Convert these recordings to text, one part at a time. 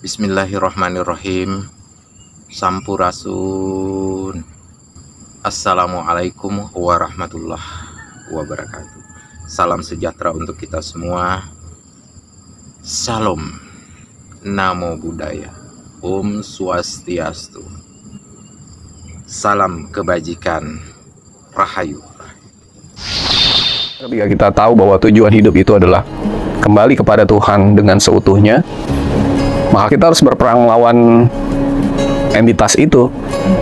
Bismillahirrahmanirrahim. Sampurasun. Assalamualaikum warahmatullahi wabarakatuh. Salam sejahtera untuk kita semua. Salam, Namo Buddhaya, Om Swastiastu. Salam kebajikan, Rahayu. Ketika kita tahu bahwa tujuan hidup itu adalah kembali kepada Tuhan dengan seutuhnya, maka kita harus berperang melawan entitas itu.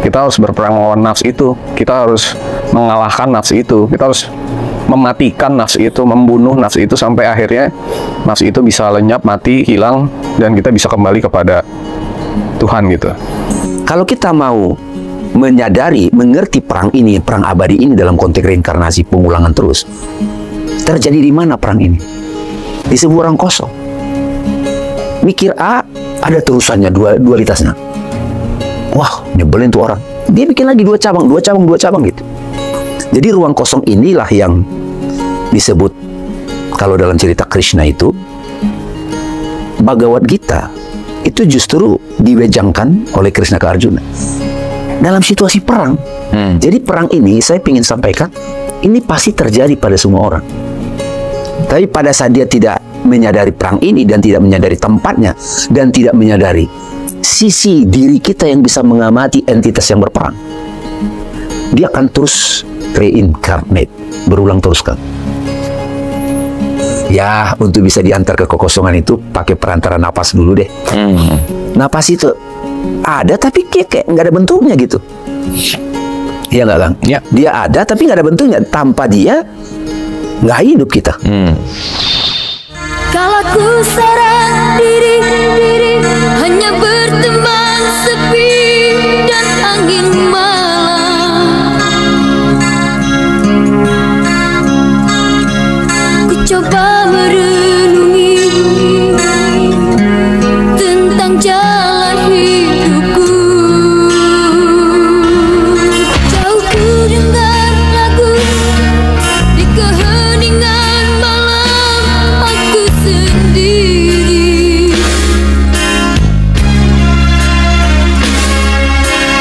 Kita harus berperang melawan nafsu itu. Kita harus mengalahkan nafsu itu. Kita harus mematikan nafsu itu, membunuh nafsu itu sampai akhirnya nafsu itu bisa lenyap, mati, hilang, dan kita bisa kembali kepada Tuhan gitu. Kalau kita mau menyadari, mengerti perang ini, perang abadi ini dalam konteks reinkarnasi pengulangan terus, terjadi di mana perang ini? Di sebuah ruang kosong. Mikir A, ada terusannya, dualitasnya. Wah, nyebelin tuh orang. Dia bikin lagi dua cabang gitu. Jadi ruang kosong inilah yang disebut, kalau dalam cerita Krishna itu, Bhagavad Gita, itu justru diwejangkan oleh Krishna ke Arjuna dalam situasi perang. Jadi perang ini saya ingin sampaikan, ini pasti terjadi pada semua orang. Tapi pada saat dia tidak menyadari perang ini dan tidak menyadari tempatnya dan tidak menyadari sisi diri kita yang bisa mengamati entitas yang berperang, dia akan terus reincarnate, berulang terus kan. Ya, untuk bisa diantar ke kekosongan itu pakai perantara napas dulu deh. Napas itu ada tapi kayak nggak ada bentuknya gitu. Iya nggak, Kang? Ya. Dia ada tapi nggak ada bentuknya. Tanpa dia nggak hidup kita. Kalau ku serah diri hanya berteman sepi dan angin malam, ku coba merenungi tentang jalan hidupku. Jauh ku dengar lagu di keheningan malam, aku sendiri.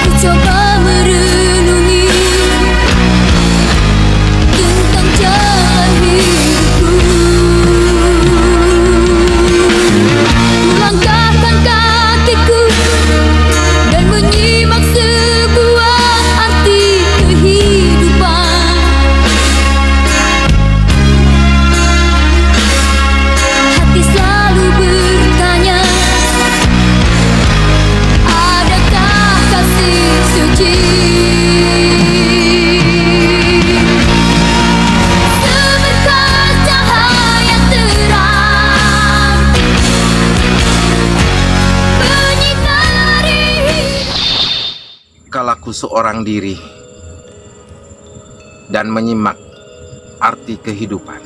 Ku coba merenungi tentang jalan hidupku. Melangkahkan kakiku dan menyimak sebuah arti kehidupan. Hati selalu bertanya, adakah kasih suci? Seberkas cahaya terang menyinari Kalaku seorang diri dan menyimak arti kehidupan,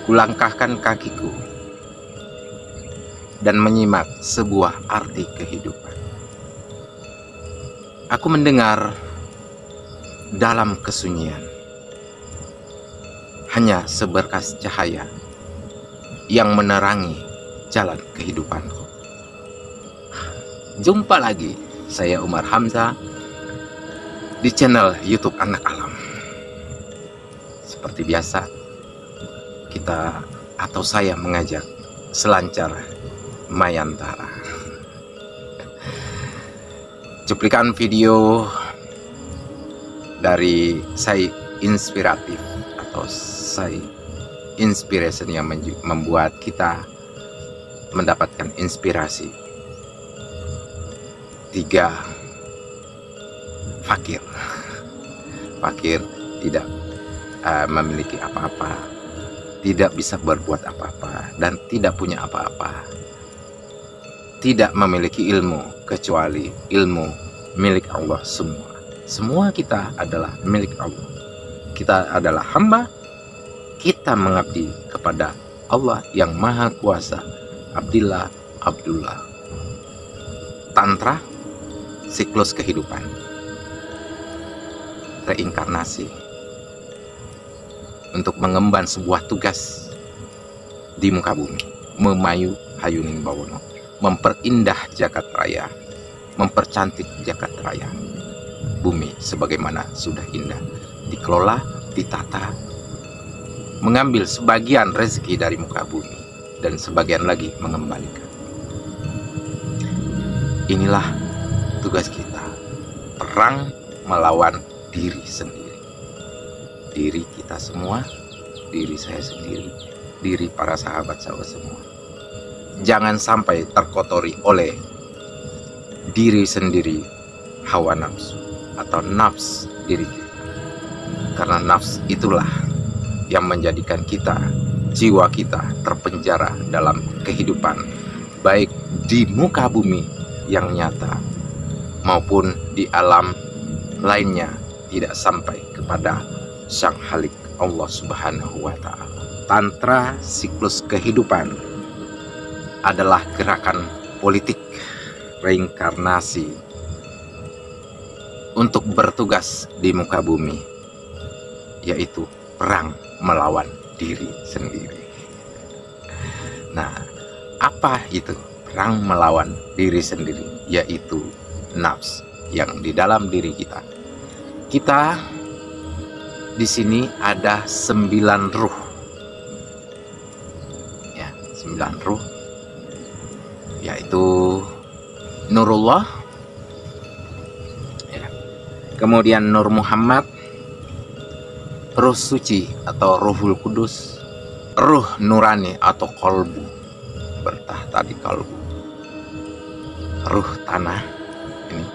kulangkahkan kakiku dan menyimak sebuah arti kehidupan. Aku mendengar dalam kesunyian hanya seberkas cahaya yang menerangi jalan kehidupanku. Jumpa lagi, saya Umar Hamzah di channel YouTube Anak Alam. Seperti biasa, kita atau saya mengajak selancar Mayantara. Cuplikan video dari saya inspiratif atau saya inspiration yang membuat kita mendapatkan inspirasi. 3 fakir. Fakir tidak memiliki apa-apa, tidak bisa berbuat apa-apa, dan tidak punya apa-apa. Tidak memiliki ilmu kecuali ilmu milik Allah semua. Semua kita adalah milik Allah. Kita adalah hamba. Kita mengabdi kepada Allah yang Maha Kuasa. Abdillah Abdullah. Tantra, siklus kehidupan, reinkarnasi, untuk mengemban sebuah tugas di muka bumi, memayu Hayuning Bawono, memperindah jagat raya, mempercantik jagat raya. Bumi sebagaimana sudah indah, dikelola, ditata, mengambil sebagian rezeki dari muka bumi dan sebagian lagi mengembalikan. Inilah tugas kita, perang melawan diri sendiri. Diri kita semua, diri saya sendiri, diri para sahabat-sahabat semua. Jangan sampai terkotori oleh diri sendiri, hawa nafsu atau nafs diri kita. Karena nafs itulah yang menjadikan kita, jiwa kita terpenjara dalam kehidupan, baik di muka bumi yang nyata maupun di alam lainnya, tidak sampai kepada Sang Halik Allah Subhanahu wa Ta'ala. Tantra siklus kehidupan adalah gerakan politik reinkarnasi untuk bertugas di muka bumi, yaitu perang melawan diri sendiri. Nah, apa itu perang melawan diri sendiri? Yaitu nafs yang di dalam diri kita. Kita di sini ada 9 ruh, ya, 9 ruh, yaitu Nurullah, ya. Kemudian Nur Muhammad, Ruh Suci atau Ruhul Kudus, Ruh Nurani atau Kolbu, bertahta di kalbu, Ruh Tanah, ini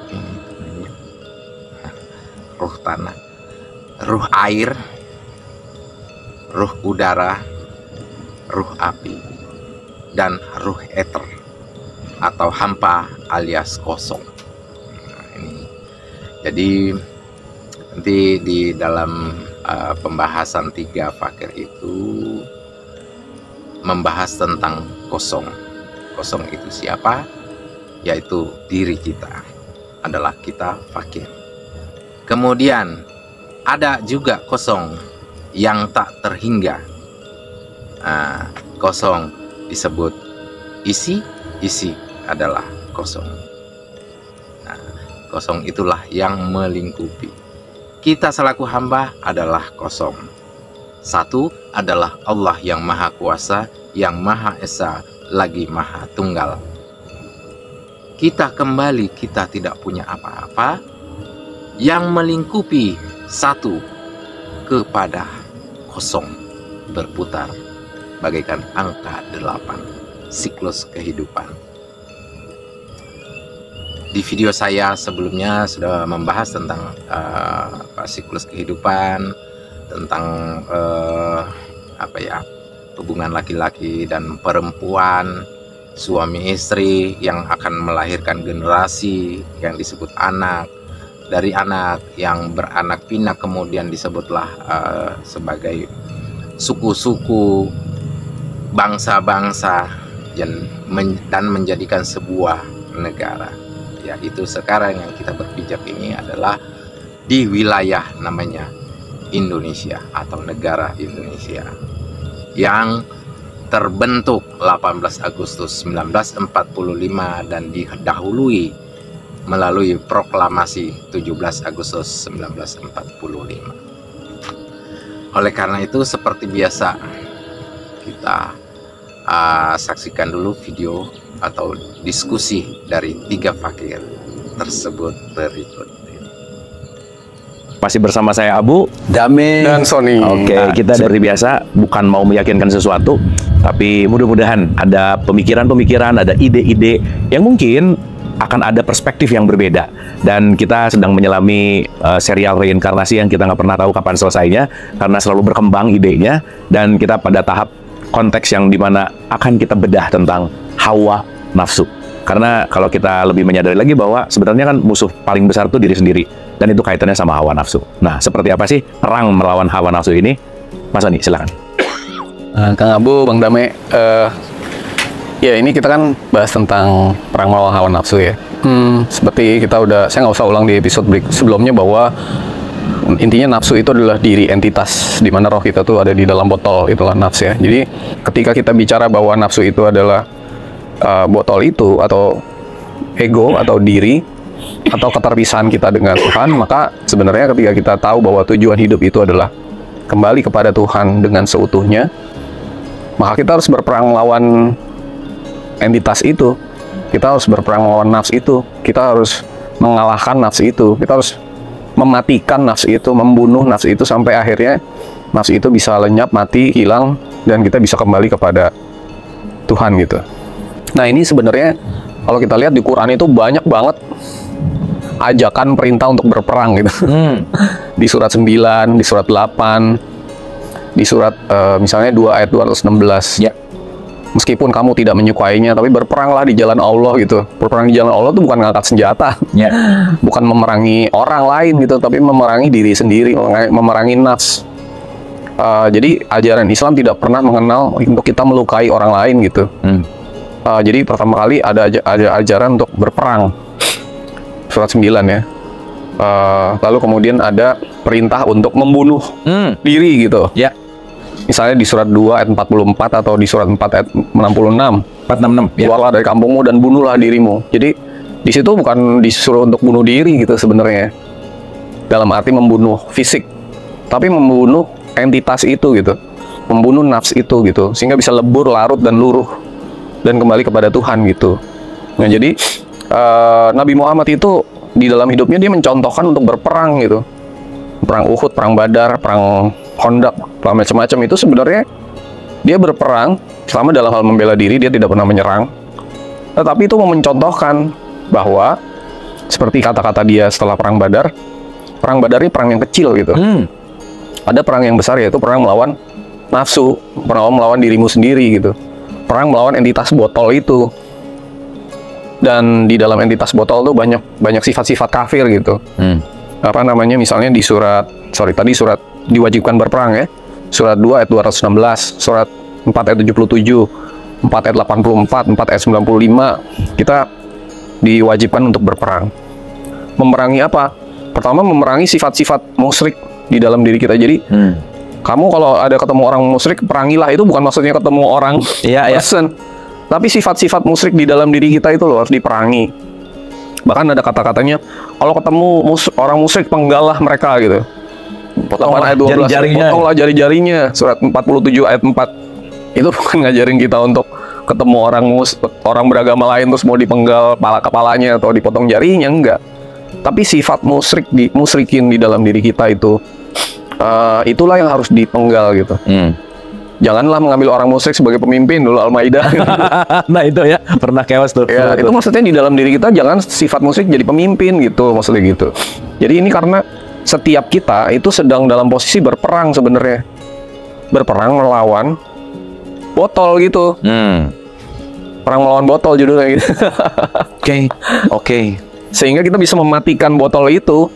Ruh Tanah, Ruh Air, Ruh Udara, Ruh Api, dan Ruh Eter atau hampa alias kosong. Nah, ini jadi nanti di dalam pembahasan 3 fakir itu membahas tentang kosong. Kosong itu siapa? Yaitu diri kita, adalah kita fakir. Kemudian ada juga kosong yang tak terhingga. Kosong disebut isi, isi adalah kosong. Nah, kosong itulah yang melingkupi. Kita selaku hamba adalah kosong. Satu adalah Allah yang Maha Kuasa, yang Maha Esa, lagi Maha Tunggal. Kita kembali, kita tidak punya apa-apa, yang melingkupi satu kepada kosong, berputar bagaikan angka 8, siklus kehidupan. Di video saya sebelumnya sudah membahas tentang siklus kehidupan, tentang hubungan laki-laki dan perempuan, suami istri yang akan melahirkan generasi yang disebut anak. Dari anak yang beranak pinak kemudian disebutlah sebagai suku-suku, bangsa-bangsa, dan menjadikan sebuah negara. Ya, itu sekarang yang kita berpijak ini adalah di wilayah namanya Indonesia atau negara Indonesia yang terbentuk 18 Agustus 1945 dan didahului melalui proklamasi 17 Agustus 1945. Oleh karena itu, seperti biasa, kita saksikan dulu video atau diskusi dari 3 fakir tersebut berikut. Masih bersama saya Abu, Dame, dan Sony. Oke, Kita seperti biasa bukan mau meyakinkan sesuatu, tapi mudah-mudahan ada pemikiran-pemikiran, ada ide-ide yang mungkin akan ada perspektif yang berbeda. Dan kita sedang menyelami serial reinkarnasi yang kita nggak pernah tahu kapan selesainya, karena selalu berkembang idenya, dan kita pada tahap konteks yang dimana akan kita bedah tentang hawa nafsu. Karena kalau kita lebih menyadari lagi bahwa sebenarnya kan musuh paling besar itu diri sendiri, dan itu kaitannya sama hawa nafsu. Nah, seperti apa sih perang melawan hawa nafsu ini? Mas Sony, silakan. Kang Abu, Bang Dame, ya ini kita kan bahas tentang perang melawan hawa nafsu ya. Seperti kita saya nggak usah ulang di episode sebelumnya bahwa intinya nafsu itu adalah diri, entitas, di mana roh kita tuh ada di dalam botol, itulah nafsu ya. Jadi ketika kita bicara bahwa nafsu itu adalah botol itu, atau ego, atau diri, atau keterpisahan kita dengan Tuhan, maka sebenarnya ketika kita tahu bahwa tujuan hidup itu adalah kembali kepada Tuhan dengan seutuhnya, maka kita harus berperang melawan entitas itu. Kita harus berperang melawan nafsu itu. Kita harus mengalahkan nafsu itu. Kita harus mematikan nafsu itu, membunuh nafsu itu sampai akhirnya nafsu itu bisa lenyap, mati, hilang, dan kita bisa kembali kepada Tuhan gitu. Nah, ini sebenarnya kalau kita lihat di Quran itu banyak banget ajakan perintah untuk berperang gitu. Di surat 9, di surat 8, di surat misalnya 2 ayat 216. Ya. Meskipun kamu tidak menyukainya, tapi berperanglah di jalan Allah gitu. Berperang di jalan Allah itu bukan ngangkat senjata. Ya. Bukan memerangi orang lain gitu, tapi memerangi diri sendiri, memerangi nafs. Jadi ajaran Islam tidak pernah mengenal untuk kita melukai orang lain gitu. Jadi pertama kali ada ajaran untuk berperang, surat 9 ya. Lalu kemudian ada perintah untuk membunuh diri gitu. Ya. Misalnya di surat 2 ayat 44 atau di surat 4 ayat 66. 466. Ya. Keluarlah dari kampungmu dan bunuhlah dirimu. Jadi di situ bukan disuruh untuk bunuh diri gitu sebenarnya. Dalam arti membunuh fisik, tapi membunuh entitas itu gitu. Membunuh nafs itu gitu, sehingga bisa lebur, larut, dan luruh dan kembali kepada Tuhan gitu. Nah, jadi Nabi Muhammad itu di dalam hidupnya dia mencontohkan untuk berperang gitu. Perang Uhud, perang Badar, perang Khandaq, perang macam-macam itu sebenarnya dia berperang selama dalam hal membela diri, dia tidak pernah menyerang. Tetapi itu mencontohkan bahwa seperti kata-kata dia setelah perang Badar ini perang yang kecil gitu. Ada perang yang besar, yaitu perang melawan nafsu, perang melawan dirimu sendiri gitu. Perang melawan entitas botol itu. Dan di dalam entitas botol itu banyak sifat-sifat kafir gitu. Apa namanya, misalnya di surat diwajibkan berperang ya. Surat 2 ayat 216, surat 4 ayat 77, 4 ayat 84, 4 ayat 95, kita diwajibkan untuk berperang. Memerangi apa? Pertama, memerangi sifat-sifat musyrik di dalam diri kita. Jadi kamu kalau ada ketemu orang musyrik, perangilah. Itu bukan maksudnya ketemu orang person, tapi sifat-sifat musyrik di dalam diri kita itu loh harus diperangi. Bahkan ada kata-katanya, kalau ketemu orang musyrik, penggallah mereka gitu. Potonglah ayat 12, potonglah jari-jarinya. Surat 47 ayat 4. Itu bukan ngajarin kita untuk ketemu orang beragama lain terus mau dipenggal kepalanya atau dipotong jarinya, enggak. Tapi sifat musyrikin di dalam diri kita itu, itulah yang harus dipenggal gitu. Janganlah mengambil orang musyrik sebagai pemimpin dulu, Al-Maidah. Nah itu ya, pernah kewas tuh. Ya, itu maksudnya di dalam diri kita jangan sifat musyrik jadi pemimpin gitu, maksudnya gitu. Jadi ini karena setiap kita itu sedang dalam posisi berperang sebenarnya. Berperang melawan botol gitu. Perang melawan botol judulnya gitu. Oke. Sehingga kita bisa mematikan botol itu,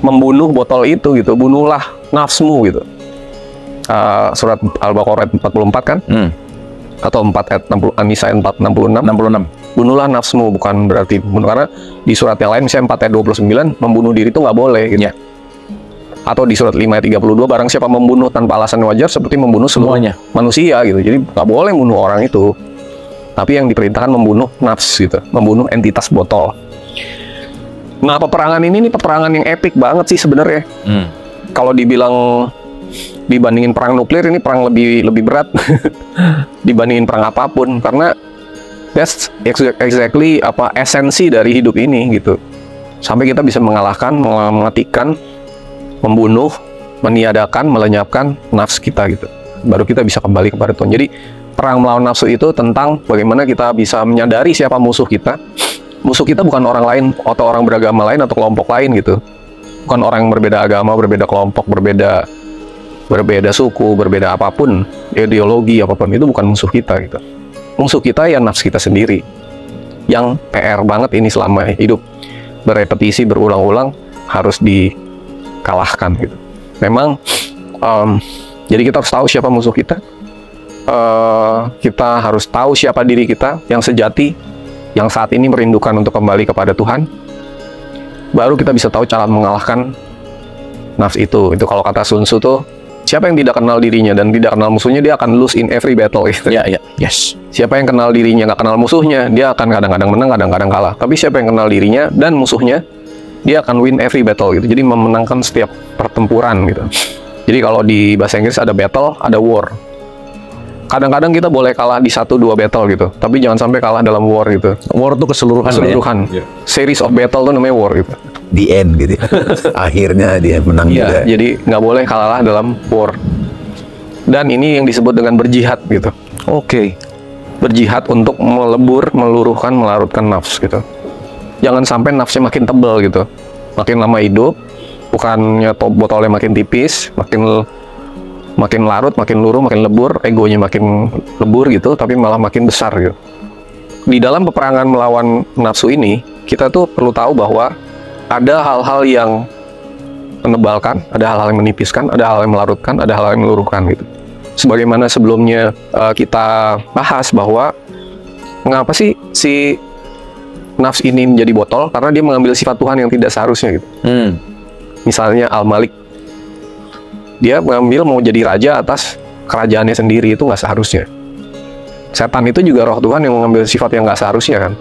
membunuh botol itu gitu. Bunuhlah nafsmu gitu. Surat Al-Baqarah 44 kan? Atau 4 ayat 60, An-Nisa 466. Bunuhlah nafsmu, bukan berarti bunuh, karena di surat yang lain misalnya 4 ayat 29 membunuh diri itu nggak boleh gitu. Atau di surat 5 ayat 32, barang siapa membunuh tanpa alasan wajar seperti membunuh semuanya manusia gitu. Jadi nggak boleh membunuh orang itu. Tapi yang diperintahkan membunuh nafs gitu, membunuh entitas botol. Nah, peperangan ini peperangan yang epik banget sih sebenarnya. Kalau dibilang dibandingin perang nuklir, ini perang lebih berat dibandingin perang apapun, karena that's exactly apa esensi dari hidup ini gitu. Sampai kita bisa mengalahkan, mematikan, membunuh, meniadakan, melenyapkan nafsu kita gitu. Baru kita bisa kembali kepada Tuhan. Jadi perang melawan nafsu itu tentang bagaimana kita bisa menyadari siapa musuh kita. Musuh kita bukan orang lain atau orang beragama lain atau kelompok lain gitu. Bukan orang yang berbeda agama, berbeda kelompok, berbeda suku, berbeda apapun, ideologi apapun, itu bukan musuh kita gitu. Musuh kita ya nafsu kita sendiri. Yang PR banget ini selama hidup, berepetisi, berulang-ulang, harus dikalahkan gitu. Memang jadi kita harus tahu siapa musuh kita. Kita harus tahu siapa diri kita yang sejati, yang saat ini merindukan untuk kembali kepada Tuhan. Baru kita bisa tahu cara mengalahkan nafsu itu. Itu kalau kata Sun Tzu tuh, Siapa yang tidak kenal dirinya dan tidak kenal musuhnya, dia akan lose in every battle gitu. Ya, ya, yes. Siapa yang kenal dirinya, nggak kenal musuhnya, dia akan kadang-kadang menang, kadang-kadang kalah. Tapi siapa yang kenal dirinya dan musuhnya, dia akan win every battle gitu. Jadi memenangkan setiap pertempuran gitu. Jadi kalau di bahasa Inggris ada battle, ada war. Kadang-kadang kita boleh kalah di 1-2 battle gitu, tapi jangan sampai kalah dalam war gitu. War itu keseluruhan. Keseluruhan. Series of battle itu namanya war gitu. The end gitu. Akhirnya dia menang juga. Iya, jadi nggak boleh kalah dalam war. Dan ini yang disebut dengan berjihad gitu. Oke. Berjihad untuk melebur, meluruhkan, melarutkan nafs gitu. Jangan sampai nafsnya makin tebal gitu. Makin lama hidup, bukannya botolnya makin tipis, makin larut, makin luruh, makin lebur, egonya makin lebur gitu, tapi malah makin besar gitu. Di dalam peperangan melawan nafsu ini, kita tuh perlu tahu bahwa ada hal-hal yang menebalkan, ada hal-hal yang menipiskan, ada hal yang melarutkan, ada hal-hal yang meluruhkan gitu. Sebagaimana sebelumnya kita bahas bahwa mengapa sih si nafs ini menjadi botol? Karena dia mengambil sifat Tuhan yang tidak seharusnya gitu. Misalnya Al-Malik, dia mengambil mau jadi raja atas kerajaannya sendiri, itu nggak seharusnya. Setan itu juga roh Tuhan yang mengambil sifat yang nggak seharusnya kan.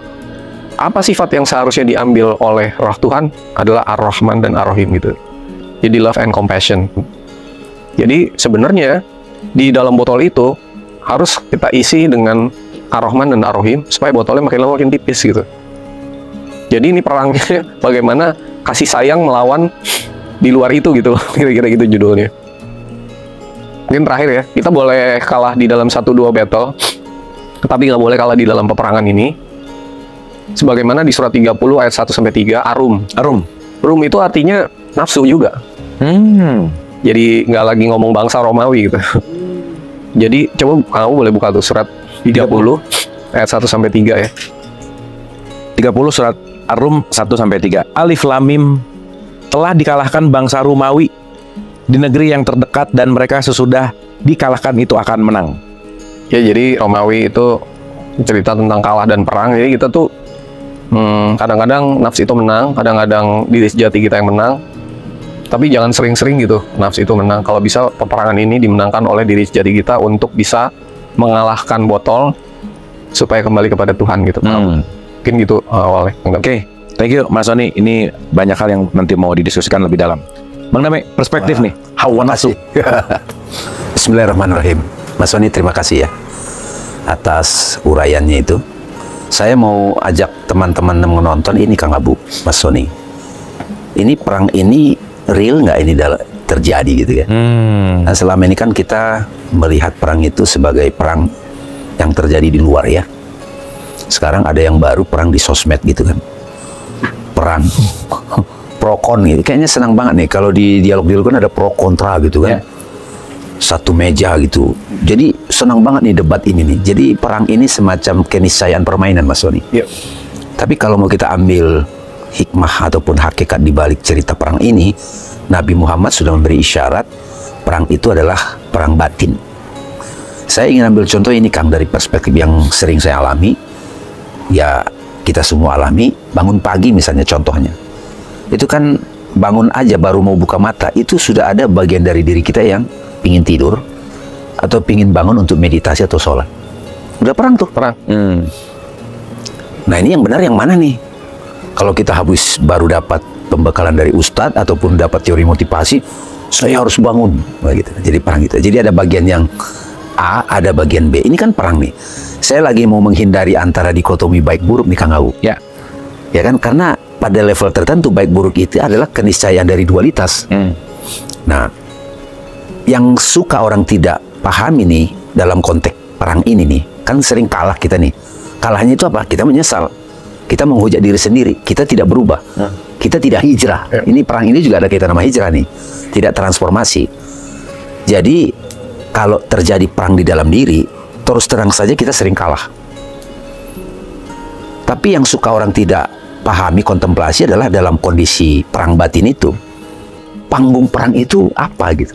Apa sifat yang seharusnya diambil oleh roh Tuhan adalah Ar-Rahman dan Ar-Rahim gitu. Jadi love and compassion. Jadi sebenarnya di dalam botol itu harus kita isi dengan Ar-Rahman dan Ar-Rahim supaya botolnya makin lama makin tipis gitu. Jadi ini perangnya bagaimana kasih sayang melawan di luar itu gitu, kira-kira gitu judulnya. Mungkin terakhir ya, kita boleh kalah di dalam 1-2 battle, tetapi nggak boleh kalah di dalam peperangan ini. Sebagaimana di surat 30 ayat 1-3, arum. Rum itu artinya nafsu juga. Jadi nggak lagi ngomong bangsa Romawi gitu. Jadi coba kamu boleh buka tuh surat 30 ayat 1-3 ya. 30 surat Ar-Rum 1-3. Alif Lam Mim, telah dikalahkan bangsa Romawi di negeri yang terdekat dan mereka sesudah dikalahkan itu akan menang. Ya jadi Romawi itu cerita tentang kalah dan perang. Jadi kita tuh kadang-kadang nafsu itu menang, kadang-kadang diri sejati kita yang menang. Tapi jangan sering-sering gitu nafsu itu menang. Kalau bisa peperangan ini dimenangkan oleh diri sejati kita untuk bisa mengalahkan botol supaya kembali kepada Tuhan gitu. Mungkin gitu awalnya. Oke, thank you Mas Sony. Ini banyak hal yang nanti mau didiskusikan lebih dalam. Bang Dame, perspektif nih. Hawa nafsu. Bismillahirrahmanirrahim. Mas Sony, terima kasih ya atas uraiannya itu. Saya mau ajak teman-teman menonton ini, Kang Abu, Mas Sony. Ini perang ini real nggak ini terjadi gitu ya? Nah, selama ini kan kita melihat perang itu sebagai perang yang terjadi di luar ya. Sekarang ada yang baru, perang di sosmed gitu kan. Perang pro kon gitu. Kayaknya senang banget nih kalau di dialog-dialog kan ada pro kontra gitu kan. Satu meja gitu. Jadi senang banget nih debat ini nih. Jadi perang ini semacam keniscayaan permainan, Mas Sony. Tapi kalau mau kita ambil hikmah ataupun hakikat di balik cerita perang ini, Nabi Muhammad sudah memberi isyarat perang itu adalah perang batin. Saya ingin ambil contoh ini, Kang, dari perspektif yang sering saya alami. Ya, kita semua alami. Bangun pagi misalnya contohnya. Itu kan bangun aja baru mau buka mata, itu sudah ada bagian dari diri kita yang pingin tidur atau pingin bangun untuk meditasi atau sholat. Udah perang tuh. Nah, ini yang benar yang mana nih? Kalau kita habis baru dapat pembekalan dari ustadz ataupun dapat teori motivasi, saya harus bangun, gitu. Jadi perang gitu. Jadi ada bagian yang A, ada bagian B. Ini kan perang nih. Saya lagi mau menghindari antara dikotomi baik buruk nih, Kang Awu. Ya kan, karena pada level tertentu baik buruk itu adalah keniscayaan dari dualitas. Nah, yang suka orang tidak paham ini dalam konteks perang ini nih, kan sering kalah kita nih. Kalahnya itu apa? Kita menyesal. Kita menghujat diri sendiri. Kita tidak berubah. Kita tidak hijrah. Ini perang ini juga ada kaitan nama hijrah nih. Tidak transformasi. Jadi kalau terjadi perang di dalam diri, terus terang saja kita sering kalah. Tapi yang suka orang tidak pahami kontemplasi adalah dalam kondisi perang batin itu. Panggung perang itu apa gitu.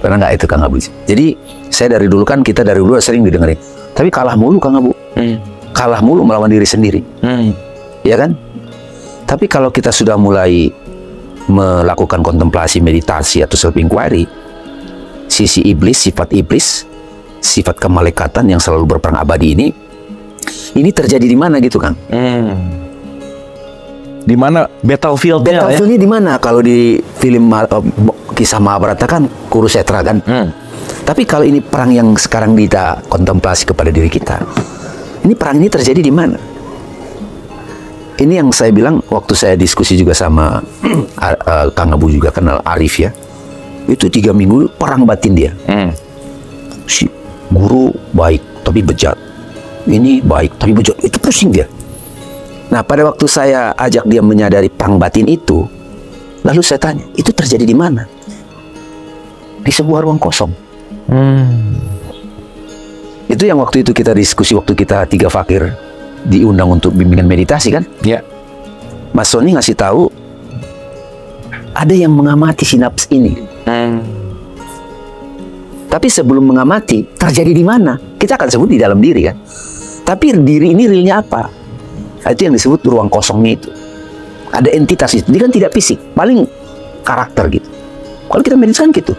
Pernah nggak itu, Kang Abu? Jadi saya dari dulu kan, kita dari dulu sering didengarin. Tapi kalah mulu, Kang Abu. Kalah mulu melawan diri sendiri. Ya kan? Tapi kalau kita sudah mulai melakukan kontemplasi, meditasi atau self inquiry, sisi iblis, sifat kemalekatan yang selalu berperang abadi ini terjadi di mana gitu Kang? Di mana battlefieldnya? Battlefieldnya di mana? Kalau di film kisah Mahabharata kan Kurukshetra kan. Tapi kalau ini perang yang sekarang kita kontemplasi kepada diri kita, ini perang ini terjadi di mana? Ini yang saya bilang waktu saya diskusi juga sama Kang Abu juga kenal Arif ya. Itu 3 minggu perang batin dia. Si guru baik tapi bejat. Ini baik tapi bejat. Itu pusing dia. Nah, pada waktu saya ajak dia menyadari perang batin itu, lalu saya tanya, itu terjadi di mana? Di sebuah ruang kosong. Itu yang waktu itu kita diskusi, waktu kita 3 fakir diundang untuk bimbingan meditasi kan? Ya. Mas Sony ngasih tahu, ada yang mengamati sinaps ini. Tapi sebelum mengamati, terjadi di mana? Kita akan sebut di dalam diri kan? Tapi diri ini realnya apa? Itu yang disebut ruang kosongnya itu. Ada entitas itu. Dia kan tidak fisik, paling karakter gitu. Kalau kita meditasi kan gitu.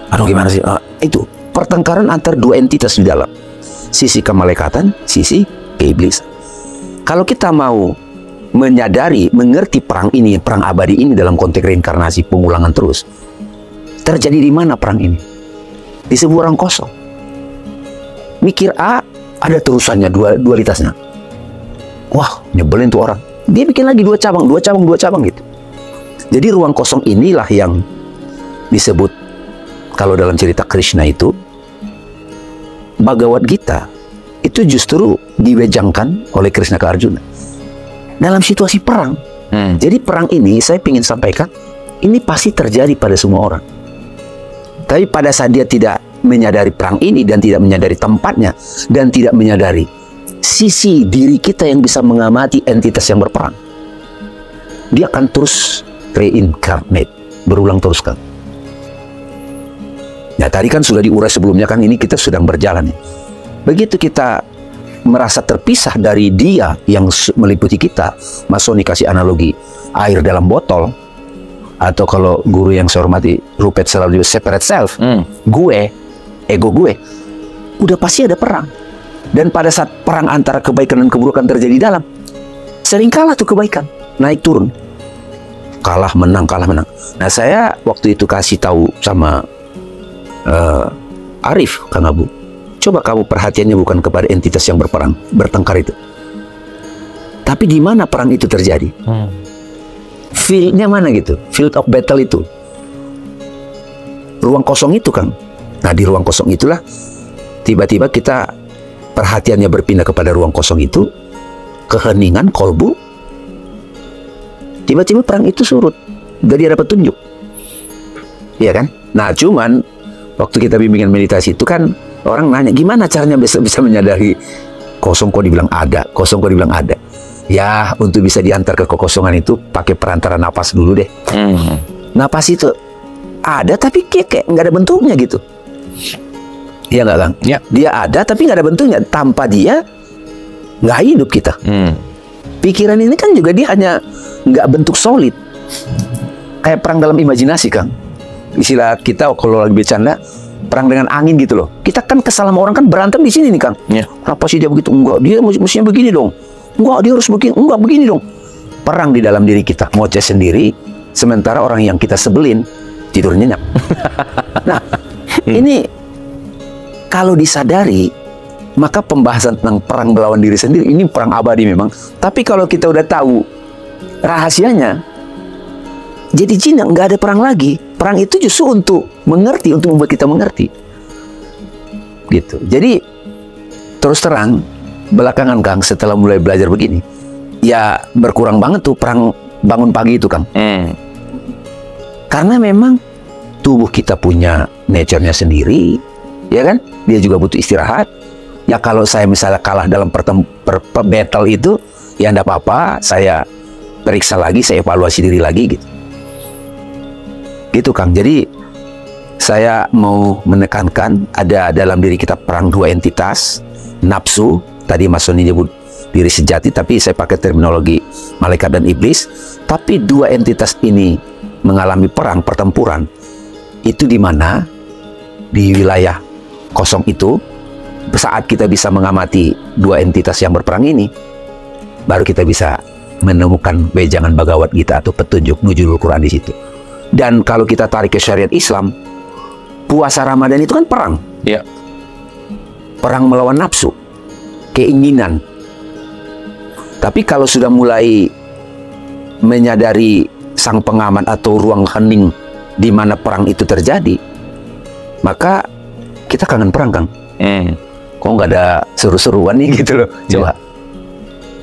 Aduh gimana sih? Itu pertengkaran antar 2 entitas di dalam. Sisi kemalekatan, sisi keiblisan. Kalau kita mau menyadari, mengerti perang ini, perang abadi ini dalam konteks reinkarnasi, pengulangan terus. Terjadi di mana perang ini? Di sebuah ruang kosong. Mikir A, ada terusannya, dualitasnya. Wah, nyebelin tuh orang. Dia bikin lagi 2 cabang gitu. Jadi ruang kosong inilah yang disebut, kalau dalam cerita Krishna itu, Bhagavad Gita itu justru diwejangkan oleh Krishna ke Arjuna dalam situasi perang. Jadi perang ini saya ingin sampaikan, ini pasti terjadi pada semua orang. Tapi pada saat dia tidak menyadari perang ini dan tidak menyadari tempatnya dan tidak menyadari sisi diri kita yang bisa mengamati entitas yang berperang, dia akan terus reincarnate, berulang terus kan. Nah tadi kan sudah diurai sebelumnya kan, ini kita sedang berjalan. Begitu kita merasa terpisah dari dia yang meliputi kita, Mas Sony kasih analogi air dalam botol, atau kalau guru yang saya hormati Rupert selalu separate self, ego gue, udah pasti ada perang. Dan pada saat perang antara kebaikan dan keburukan terjadi di dalam, sering kalah tuh kebaikan, naik turun, kalah menang. Nah saya waktu itu kasih tahu sama Arif, Kang Abu, coba kamu perhatiannya bukan kepada entitas yang berperang, bertengkar itu, tapi di mana perang itu terjadi. Fieldnya mana gitu, field of battle itu, ruang kosong itu Kang. Nah di ruang kosong itulah tiba-tiba kita perhatiannya berpindah kepada ruang kosong itu, keheningan, kolbu, tiba-tiba perang itu surut, gak dia dapat tunjuk, iya kan? Nah cuman waktu kita bimbingan meditasi itu kan orang nanya, gimana caranya bisa menyadari kosong kok dibilang ada, kosong kok dibilang ada. Ya untuk bisa diantar ke kekosongan itu pakai perantara napas dulu deh. Napas itu ada tapi kayak nggak ada bentuknya gitu. Iya nggak Kang? Ya. Dia ada tapi nggak ada bentuknya. Tanpa dia nggak hidup kita. Pikiran ini kan juga dia hanya nggak bentuk solid. Kayak perang dalam imajinasi Kang. Istilah kita kalau lagi bercanda, perang dengan angin gitu loh. Kita kan kesal sama orang kan berantem di sini nih Kang. Kenapa sih dia begitu? Enggak, dia mestinya begini dong. Enggak, dia harus begini. Enggak, begini dong. Perang di dalam diri kita, ngoceh sendiri. Sementara orang yang kita sebelin tidur nyenyak. Nah, ini kalau disadari, maka pembahasan tentang perang melawan diri sendiri ini perang abadi memang. Tapi kalau kita udah tahu rahasianya, jadi Cina nggak ada perang lagi. Perang itu justru untuk mengerti, untuk membuat kita mengerti. Gitu. Jadi terus terang belakangan Kang, setelah mulai belajar begini, ya berkurang banget tuh perang bangun pagi itu Kang. Karena memang tubuh kita punya nature-nya sendiri. Ya kan, dia juga butuh istirahat. Ya kalau saya misalnya kalah dalam battle itu, ya enggak apa-apa, saya periksa lagi, saya evaluasi diri lagi gitu. Gitu Kang. Jadi saya mau menekankan ada dalam diri kita perang 2 entitas, nafsu. Tadi Mas Sony nyebut diri sejati, tapi saya pakai terminologi malaikat dan iblis. Tapi 2 entitas ini mengalami perang, pertempuran, itu di mana di wilayah kosong itu, saat kita bisa mengamati dua entitas yang berperang ini, baru kita bisa menemukan wejangan Bhagavad Gita atau petunjuk nuzulul Quran di situ. Dan kalau kita tarik ke syariat Islam, puasa Ramadan itu kan perang. Ya. Perang melawan nafsu, keinginan. Tapi kalau sudah mulai menyadari sang pengaman atau ruang hening di mana perang itu terjadi, maka kita kangen perang, Kang. Kok nggak ada seru-seruan nih gitu loh. Coba.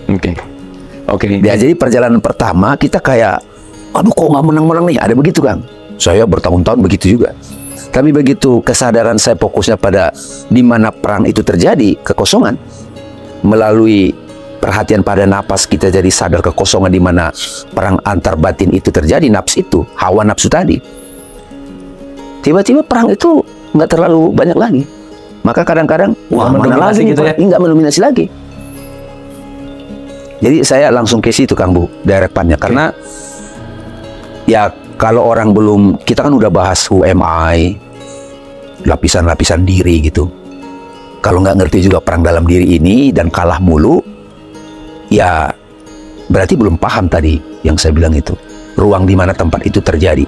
Oke. Ya, jadi perjalanan pertama kita kayak, aduh kok nggak menang-menang nih. Ada begitu, Kang. Saya bertahun-tahun begitu juga. Tapi begitu kesadaran saya fokusnya pada di mana perang itu terjadi, kekosongan, melalui perhatian pada napas kita jadi sadar kekosongan di mana perang antar batin itu terjadi, nafs itu, hawa nafsu tadi. Tiba-tiba perang itu nggak terlalu banyak lagi. Maka kadang-kadang, wah mana lagi gitu ya? Nggak mendominasi lagi. Jadi saya langsung ke situ, Kang Bu, directannya. Karena ya kalau orang belum, kita kan udah bahas who am I, lapisan-lapisan diri gitu. Kalau nggak ngerti juga perang dalam diri ini dan kalah mulu, ya berarti belum paham tadi yang saya bilang itu. Ruang di mana tempat itu terjadi.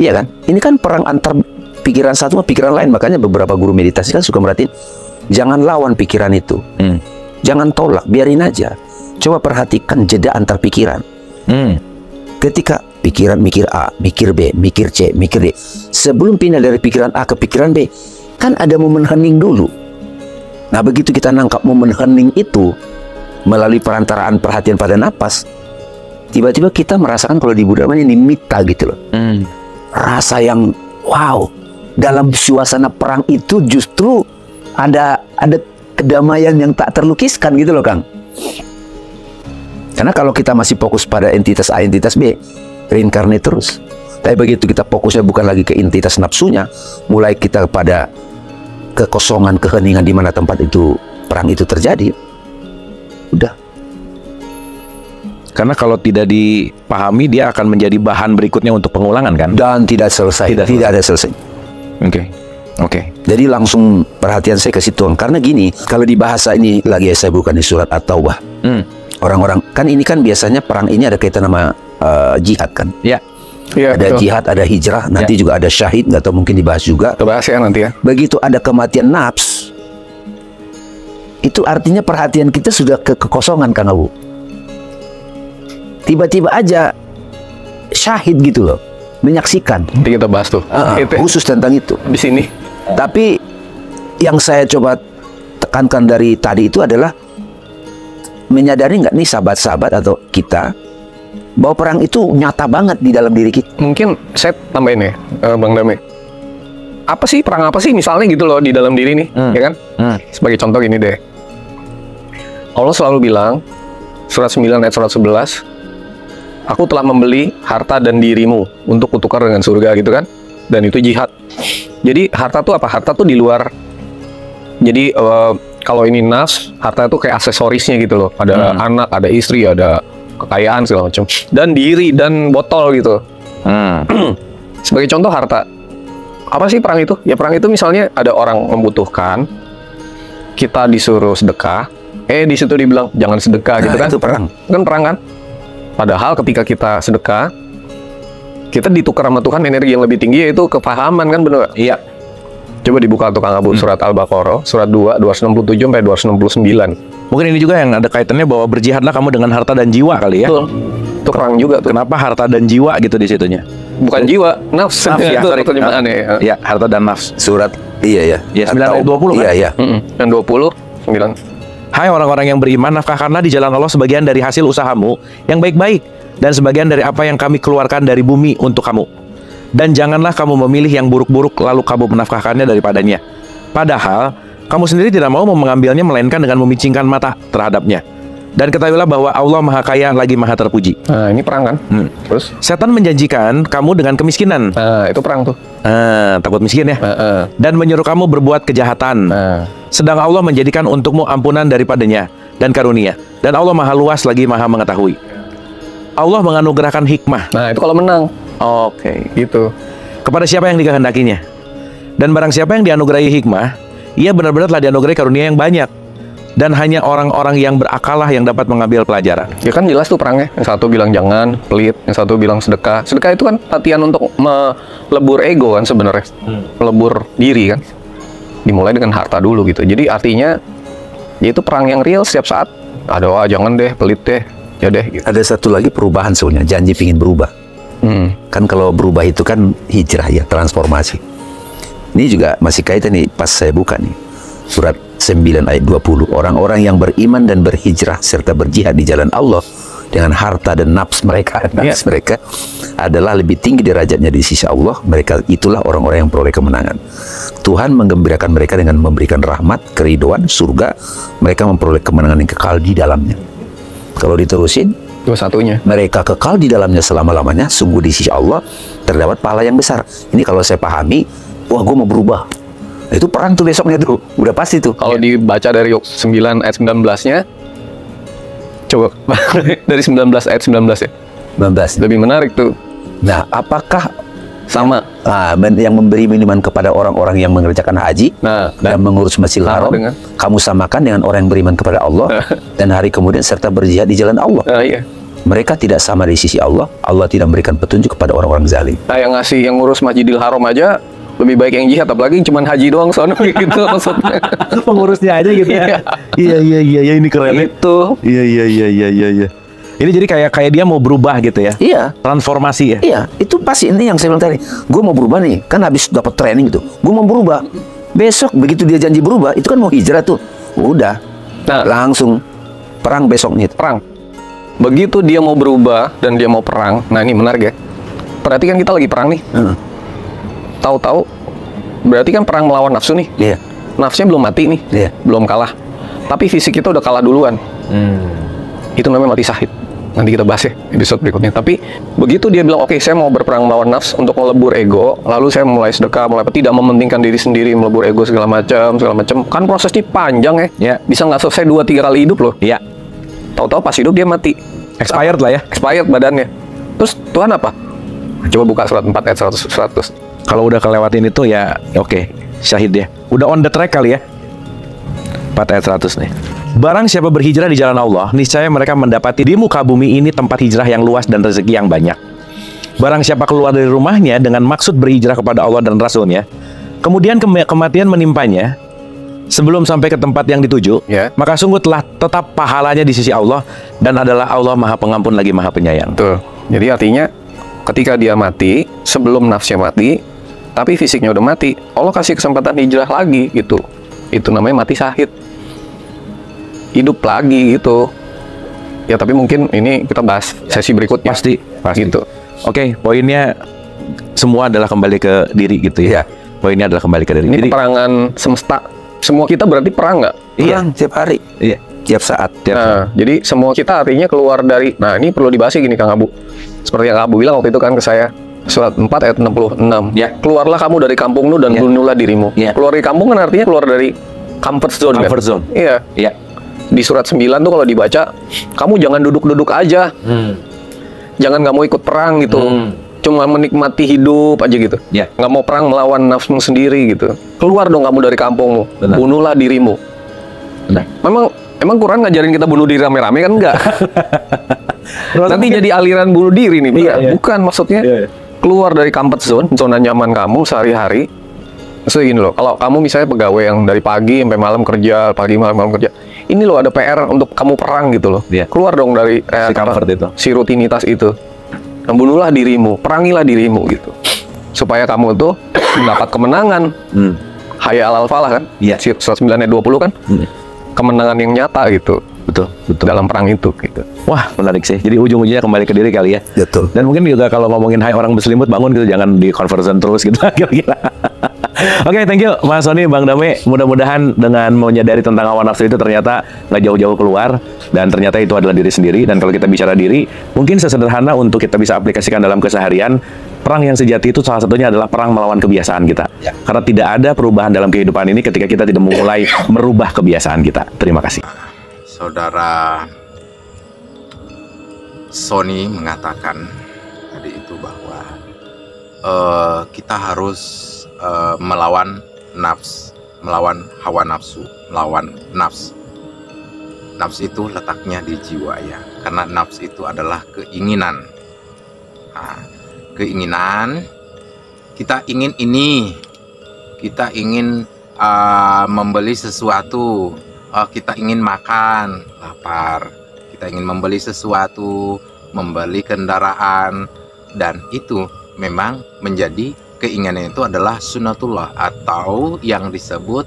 Iya kan? Ini kan perang antar pikiran satu sama pikiran lain. Makanya beberapa guru meditasi kan suka merhatiin, jangan lawan pikiran itu. Jangan tolak, biarin aja. Coba perhatikan jeda antar pikiran. Ketika pikiran mikir A, mikir B, mikir C, mikir D, sebelum pindah dari pikiran A ke pikiran B, kan ada momen hening dulu. Nah, begitu kita nangkap momen hening itu melalui perantaraan perhatian pada napas, tiba-tiba kita merasakan kalau di Buddha namanya nimitta gitu loh. Rasa yang wow, dalam suasana perang itu justru ada kedamaian yang tak terlukiskan gitu loh, Kang. Karena kalau kita masih fokus pada entitas A, entitas B, reinkarnate terus. Tapi begitu kita fokusnya bukan lagi ke entitas nafsunya, mulai kita pada kekosongan, keheningan di mana tempat itu perang itu terjadi, udah. Karena kalau tidak dipahami, dia akan menjadi bahan berikutnya untuk pengulangan kan? Dan tidak selesai, tidak ada selesai. Oke. Jadi langsung perhatian saya ke situ. Karena gini, kalau di bahasa ini lagi saya bukan di surat At-Taubah. Orang-orang kan ini kan biasanya perang ini ada kaitan sama jihad kan? Ya. Iya, Ada betul. jihad, ada hijrah, nanti juga ada syahid, nggak tahu mungkin dibahas juga. Kita bahas ya nanti ya. Begitu ada kematian nafs, itu artinya perhatian kita sudah ke kekosongan, Kang Abu. Tiba-tiba aja syahid gitu loh, menyaksikan. Nanti kita bahas tuh. Itu Khusus tentang itu. di sini. Tapi yang saya coba tekankan dari tadi itu adalah menyadari nggak nih sahabat-sahabat atau kita bahwa perang itu nyata banget di dalam diri kita. Mungkin saya tambahin ya, Bang Dame. Apa sih perang apa sih misalnya gitu loh di dalam diri nih, ya kan? Sebagai contoh gini deh. Allah selalu bilang surat 9 ayat surat 11, aku telah membeli harta dan dirimu untuk kutukar dengan surga gitu kan. Dan itu jihad. Jadi harta tuh apa? Harta tuh di luar. Jadi kalau ini nafs, harta itu kayak aksesorisnya gitu loh. Ada anak, ada istri, ada kekayaan segala macam. Dan diri dan botol gitu. Sebagai contoh harta. Apa sih perang itu? Ya perang itu misalnya ada orang membutuhkan, kita disuruh sedekah, di situ dibilang jangan sedekah gitu kan? Itu perang. Kan perang kan? Padahal ketika kita sedekah, kita ditukar sama Tuhan energi yang lebih tinggi, yaitu kepahaman kan, bener nggak? Iya. Coba dibuka tuh Kang Abu, surat Al-Baqarah, surat 2, 267 sampai 269. Mungkin ini juga yang ada kaitannya bahwa berjihadlah kamu dengan harta dan jiwa kali ya. Betul. Itu perang juga tuh. Kenapa harta dan jiwa gitu di situnya? Bukan jiwa, nafs. Nafs ya, Itu sorry. terjemahannya ya. Ya, harta dan nafs. Surat iya ya. Ya, 9 ayat 20 kan? Iya ya. Dan 20, 9. Hai orang-orang yang beriman, nafkahkanlah di jalan Allah sebagian dari hasil usahamu yang baik-baik dan sebagian dari apa yang kami keluarkan dari bumi untuk kamu. Dan janganlah kamu memilih yang buruk-buruk lalu kamu menafkahkannya daripadanya. Padahal kamu sendiri tidak mau mengambilnya melainkan dengan memicingkan mata terhadapnya. Dan ketahuilah bahwa Allah Maha Kaya lagi Maha Terpuji. Nah, ini perang kan? Terus? Setan menjanjikan kamu dengan kemiskinan. Nah, itu perang tuh. Takut miskin ya. Dan menyuruh kamu berbuat kejahatan. Sedang Allah menjadikan untukmu ampunan daripadanya dan karunia. Dan Allah Maha Luas lagi Maha Mengetahui. Allah menganugerahkan hikmah. Nah, itu kalau menang Oke. gitu. Kepada siapa yang dikehendakinya. Dan barang siapa yang dianugerahi hikmah, ia benar-benar telah dianugerahi karunia yang banyak. Dan hanya orang-orang yang berakalah yang dapat mengambil pelajaran. Ya kan jelas tuh perangnya. Yang satu bilang jangan, pelit. Yang satu bilang sedekah. Sedekah itu kan latihan untuk melebur ego kan sebenarnya. Melebur diri kan. Dimulai dengan harta dulu gitu. Jadi artinya, ya itu perang yang real setiap saat. Aduh, jangan deh, pelit deh. Ya deh gitu. Ada satu lagi perubahan sebenarnya, janji pingin berubah. Kan kalau berubah itu kan hijrah ya, transformasi. Ini juga masih kaitan nih, pas saya buka nih. Surat 9 ayat 20. Orang-orang yang beriman dan berhijrah serta berjihad di jalan Allah dengan harta dan nafs mereka, mereka adalah lebih tinggi derajatnya di sisi Allah. Mereka itulah orang-orang yang peroleh kemenangan. Tuhan menggembirakan mereka dengan memberikan rahmat, keridhaan, surga. Mereka memperoleh kemenangan yang kekal di dalamnya. Kalau diterusin, Itu satunya. mereka kekal di dalamnya selama-lamanya. Sungguh di sisi Allah terdapat pahala yang besar. Ini kalau saya pahami, wah gue mau berubah. Itu perang tuh besoknya tuh, udah pasti tuh. Kalau dibaca dari 9 ayat 19-nya, coba dari 19 ayat 19 ya. 19. Lebih menarik tuh. Nah, apakah Sama. yang memberi minuman kepada orang-orang yang mengerjakan haji Nah, dan mengurus Masjidil sama Haram, dengan- kamu samakan dengan orang yang beriman kepada Allah dan hari kemudian serta berjihad di jalan Allah. Iya. Mereka tidak sama di sisi Allah. Allah tidak memberikan petunjuk kepada orang-orang zalim. Nah, yang ngasih, yang ngurus Masjidil Haram aja lebih baik yang jihad, apalagi cuma haji doang sono gitu maksudnya. Pengurusnya aja gitu ya. Iya, ini keren. Itu Iya. Ini jadi kayak dia mau berubah gitu ya. Iya, Transformasi ya. iya, itu pasti ini yang saya bilang tadi. Gue mau berubah nih, kan habis dapat training gitu. Gue mau berubah. Besok begitu dia janji berubah, itu kan mau hijrah tuh. Udah, Nah. langsung perang besoknya itu. perang. Begitu dia mau berubah dan dia mau perang. Nah, ini menarik ya. Perhatikan kita lagi perang nih. Tahu-tahu berarti kan perang melawan nafsu nih. Iya, Nafsunya belum mati nih. Iya. Belum kalah. Tapi fisik kita udah kalah duluan. Itu namanya mati syahid. Nanti kita bahas ya episode berikutnya. Tapi begitu dia bilang, oke, saya mau berperang melawan nafsu untuk melebur ego, lalu saya mulai sedekah, mulai tidak mementingkan diri sendiri, melebur ego segala macam. Kan prosesnya panjang ya. Ya. Bisa nggak selesai 2-3 kali hidup loh. Iya. Tahu-tahu pas hidup dia mati. Expired lah ya. Expired badannya. Terus Tuhan apa? Coba buka surat 4 ayat 100. Kalau udah kelewatin itu ya oke, syahid ya. Udah on the track kali ya. 4 ayat 100 nih. Barang siapa berhijrah di jalan Allah, niscaya mereka mendapati di muka bumi ini tempat hijrah yang luas dan rezeki yang banyak. Barang siapa keluar dari rumahnya dengan maksud berhijrah kepada Allah dan Rasul-Nya, kemudian kematian menimpanya sebelum sampai ke tempat yang dituju, Ya. maka sungguh telah tetap pahalanya di sisi Allah, dan adalah Allah Maha Pengampun lagi Maha Penyayang. Betul. Jadi artinya ketika dia mati, sebelum nafsunya mati, tapi fisiknya udah mati, Allah kasih kesempatan hijrah lagi gitu. Itu namanya mati syahid. Hidup lagi gitu. Ya tapi mungkin ini kita bahas sesi berikutnya. Pasti. Gitu. Oke, poinnya semua adalah kembali ke diri gitu ya. Poinnya adalah kembali ke diri. Ini Jadi, peperangan semesta. Semua kita berarti perang nggak? perang tiap hari, iya. tiap saat. Nah, jadi semua kita artinya keluar dari. Nah, ini perlu dibahas gini Kang Abu. Seperti yang Kang Abu bilang waktu itu kan ke saya. Surat 4 ayat 66. Ya. Keluarlah kamu dari kampungmu dan Ya. bunuhlah dirimu. Ya. Keluar dari kampung kan artinya keluar dari comfort zone. Comfort kan? zone. Iya. Iya. Di surat 9 tuh kalau dibaca, kamu jangan duduk-duduk aja. Jangan nggak mau ikut perang gitu. Cuma menikmati hidup aja gitu. Ya. Nggak mau perang melawan nafsumu sendiri gitu. Keluar dong kamu dari kampungmu. Benar. Bunuhlah dirimu. Benar. Emang Quran ngajarin kita bunuh diri rame-rame kan enggak? Nanti jadi aliran bunuh diri nih. Iya, iya. Bukan maksudnya. Iya, iya. Keluar dari comfort zone, zona nyaman kamu sehari-hari. Maksudnya gini loh, kalau kamu misalnya pegawai yang dari pagi sampai malam kerja, pagi malam kerja, ini loh ada PR untuk kamu perang gitu loh. Iya. Keluar dong dari Si comfort itu. si rutinitas itu. Dan bunuhlah dirimu, perangilah dirimu gitu. Supaya kamu tuh mendapat kemenangan. Hayya alal falah kan? Iya. Surat 9 ayat 20 kan? Kemenangan yang nyata gitu. Betul. Dalam perang itu gitu. Wah, menarik sih. Jadi ujung-ujungnya kembali ke diri kali ya. Betul. Dan mungkin juga kalau ngomongin hai orang berselimut, bangun gitu, jangan di conversion terus gitu kira-kira. Oke, thank you Mas Sony, Bang Dame. Mudah-mudahan dengan menyadari tentang hawa nafsu itu ternyata nggak jauh-jauh keluar, dan ternyata itu adalah diri sendiri. Dan kalau kita bicara diri, mungkin sesederhana untuk kita bisa aplikasikan dalam keseharian. Perang yang sejati itu salah satunya adalah perang melawan kebiasaan kita. Karena tidak ada perubahan dalam kehidupan ini ketika kita tidak memulai merubah kebiasaan kita. Terima kasih. Saudara Sony mengatakan tadi itu bahwa kita harus melawan hawa nafsu, melawan nafs. Nafs itu letaknya di jiwa ya, karena nafs itu adalah keinginan. Nah, keinginan, kita ingin ini, kita ingin membeli sesuatu, kita ingin makan, lapar, kita ingin membeli sesuatu, membeli kendaraan, dan itu memang menjadi keinginan itu adalah sunnatullah atau yang disebut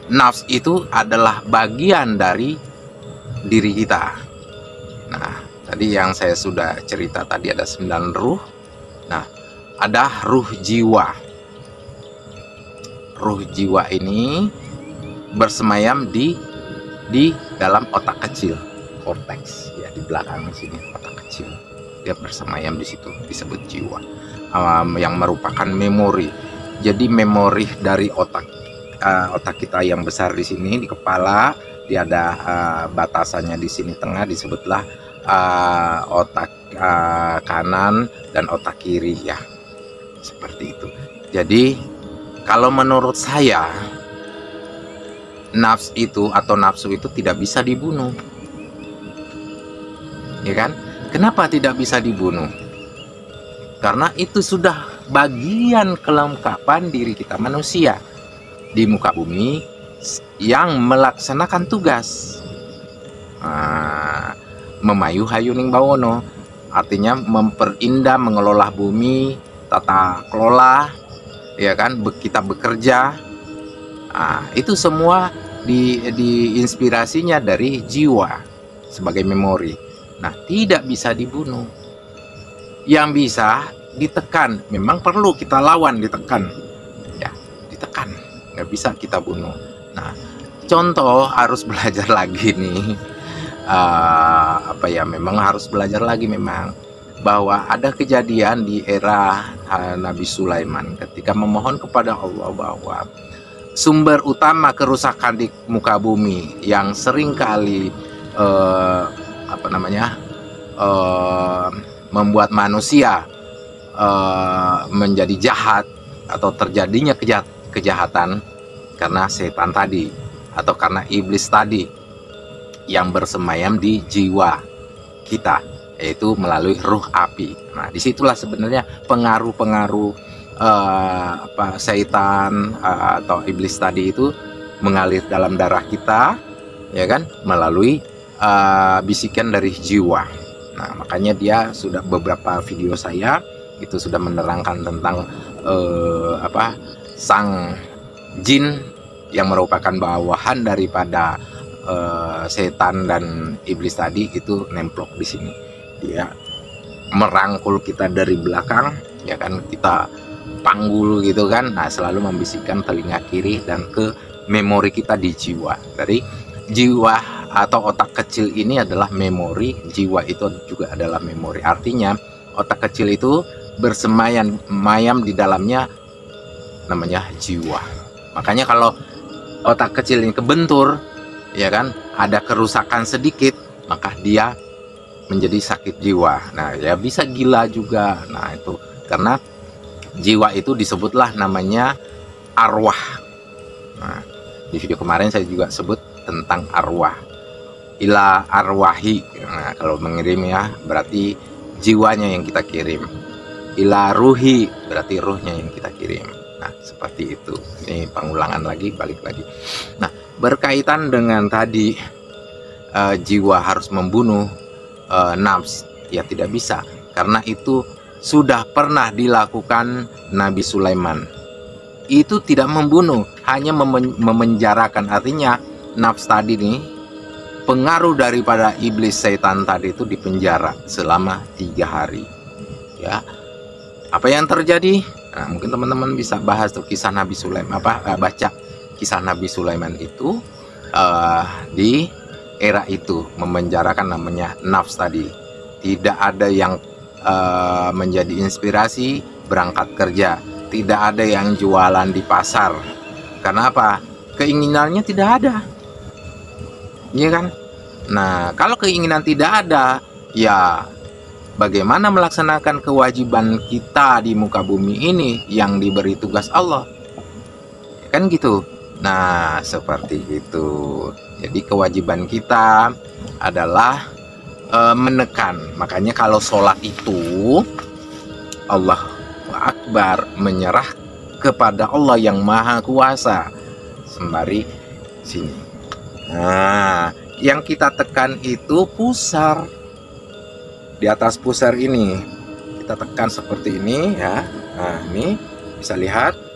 nafs itu adalah bagian dari diri kita. Nah, tadi yang saya sudah cerita tadi ada 9 ruh. Nah, ada ruh jiwa. Ruh jiwa ini bersemayam di dalam otak kecil, korteks ya, di belakang sini otak kecil. Dia bersemayam di situ, disebut jiwa, yang merupakan memori. Jadi memori dari otak kita yang besar di sini di kepala, dia ada batasannya di sini tengah, disebutlah otak kanan dan otak kiri ya, seperti itu. Jadi kalau menurut saya nafs itu atau nafsu itu tidak bisa dibunuh, ya kan? Kenapa tidak bisa dibunuh? Karena itu sudah bagian kelengkapan diri kita manusia di muka bumi yang melaksanakan tugas memayu hayuning bawono, artinya memperindah, mengelola bumi, tata kelola, ya kan, kita bekerja. Itu semua diinspirasinya dari jiwa sebagai memori. Nah, tidak bisa dibunuh. Yang bisa ditekan, memang perlu kita lawan, ditekan ya, ditekan, nggak bisa kita bunuh. Nah, contoh harus belajar lagi nih, memang harus belajar lagi memang bahwa ada kejadian di era Nabi Sulaiman ketika memohon kepada Allah bahwa sumber utama kerusakan di muka bumi yang sering kali membuat manusia menjadi jahat atau terjadinya kejahatan karena setan tadi atau karena iblis tadi yang bersemayam di jiwa kita, yaitu melalui ruh api. Nah, disitulah sebenarnya pengaruh-pengaruh setan atau iblis tadi itu mengalir dalam darah kita, ya kan, melalui bisikan dari jiwa. Nah, makanya dia sudah beberapa video saya itu sudah menerangkan tentang sang jin yang merupakan bawahan daripada setan dan iblis tadi itu nemplok di sini. Dia merangkul kita dari belakang, ya kan, kita panggul gitu kan. Nah, selalu membisikkan telinga kiri dan ke memori kita di jiwa. Dari jiwa atau otak kecil ini adalah memori, jiwa itu juga adalah memori. Artinya otak kecil itu bersemayam di dalamnya namanya jiwa. Makanya kalau otak kecil ini kebentur, ya kan, ada kerusakan sedikit, maka dia menjadi sakit jiwa. Nah, ya bisa gila juga. Nah, itu karena jiwa itu disebutlah namanya arwah. Nah, di video kemarin saya juga sebut tentang arwah. Ila arwahi. Nah, kalau mengirim ya berarti jiwanya yang kita kirim. Ila ruhi berarti ruhnya yang kita kirim. Nah, seperti itu. Ini pengulangan lagi, balik lagi. Nah, berkaitan dengan tadi jiwa harus membunuh nafs, ya tidak bisa, karena itu sudah pernah dilakukan Nabi Sulaiman. Itu tidak membunuh, hanya memenjarakan. Artinya nafs tadi nih, pengaruh daripada iblis setan tadi itu dipenjara selama 3 hari. Ya, apa yang terjadi? Nah, mungkin teman-teman bisa bahas tuh kisah Nabi Sulaiman, baca kisah Nabi Sulaiman itu di era itu memenjarakan namanya nafs tadi. Tidak ada yang menjadi inspirasi berangkat kerja, tidak ada yang jualan di pasar. Karena apa? Keinginannya tidak ada, iya kan? Nah, kalau keinginan tidak ada, ya bagaimana melaksanakan kewajiban kita di muka bumi ini yang diberi tugas Allah? Kan gitu. Nah, seperti itu. Jadi kewajiban kita adalah menekan. Makanya kalau sholat itu Allahu Akbar, menyerah kepada Allah yang Maha Kuasa. Sembari sini. Nah, yang kita tekan itu pusar. Di atas pusar ini kita tekan seperti ini ya. Nah, ini bisa lihat.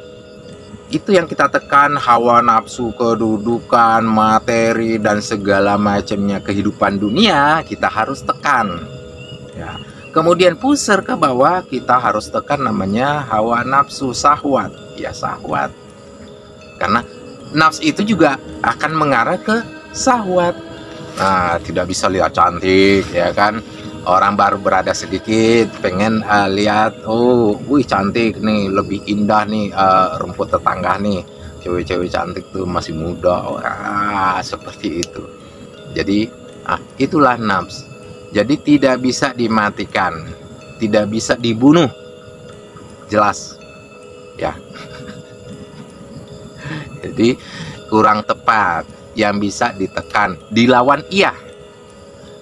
Itu yang kita tekan, hawa nafsu, kedudukan, materi, dan segala macamnya kehidupan dunia kita harus tekan ya. Kemudian pusar ke bawah, kita harus tekan namanya hawa nafsu, syahwat ya, syahwat. Karena nafsu itu juga akan mengarah ke syahwat. Nah, tidak bisa lihat cantik ya kan. Orang baru berada sedikit pengen lihat, oh wih cantik nih, lebih indah nih rumput tetangga nih, cewek-cewek cantik tuh masih muda, seperti itu. Jadi itulah nafs. Jadi tidak bisa dimatikan, tidak bisa dibunuh, jelas ya. Jadi kurang tepat. Yang bisa ditekan, dilawan iya.